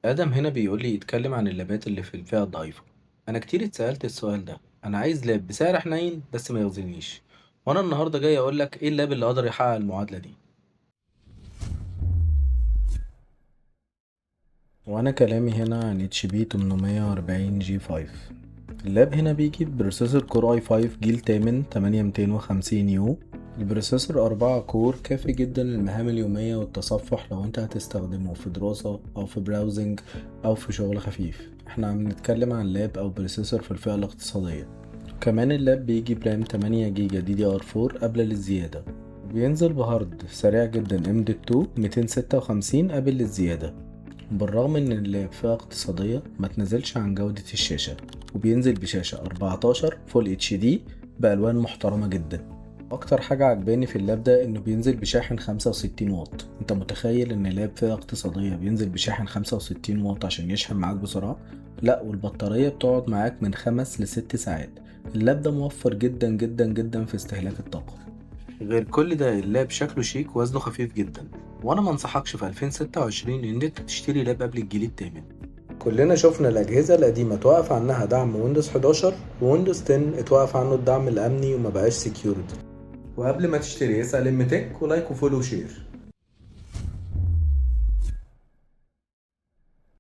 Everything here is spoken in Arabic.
آدم هنا بيقول لي يتكلم عن اللابات اللي في الفئة الضعيفة. أنا كتير اتسألت السؤال ده، أنا عايز لاب بسعر حنين بس ما يغزنيش. وأنا النهاردة جاي أقول لك إيه اللاب اللي قدر يحقق المعادلة دي. وأنا كلامي هنا عن اتش بي 840 جي 5. اللاب هنا بيجي ببروسيسور كور اي 5 جيل تامن 8250 يو. البروسيسور 4 كور كافي جدا للمهام اليومية والتصفح لو انت هتستخدمه في دراسة أو في براوزنج أو في شغل خفيف. احنا عم نتكلم عن لاب أو بروسيسور في الفئة الاقتصادية. كمان اللاب بيجي برام 8 جيجا دي دي ار 4 قبل للزيادة. بينزل بهارد سريع جدا ام دوت 2 256 قبل للزيادة. بالرغم ان اللاب فئة اقتصادية ما تنزلش عن جودة الشاشة، وبينزل بشاشة 14 فول اتش دي بألوان محترمة جدا. اكتر حاجة عجباني في اللاب ده انه بينزل بشاحن 65 واط. انت متخيل ان لاب فئة اقتصادية بينزل بشاحن 65 واط عشان يشحن معاك بسرعة؟ لا، والبطارية بتقعد معاك من 5 ل6 ساعات. اللاب ده موفر جدا جدا جدا في استهلاك الطاقة. غير كل ده اللاب شكله شيك ووزنه خفيف جدا. وانا ما انصحكش في 2026 ان انت تشتري لاب قبل الجيل الثامن. كلنا شفنا الأجهزة القديمة توقف عنها دعم ويندوز 11 وويندوز 10 اتوقف عنه الدعم الأمني وما بقاش سكيورتي. وقبل ما تشتري اسأل ام تك ولايك وفولو وشير.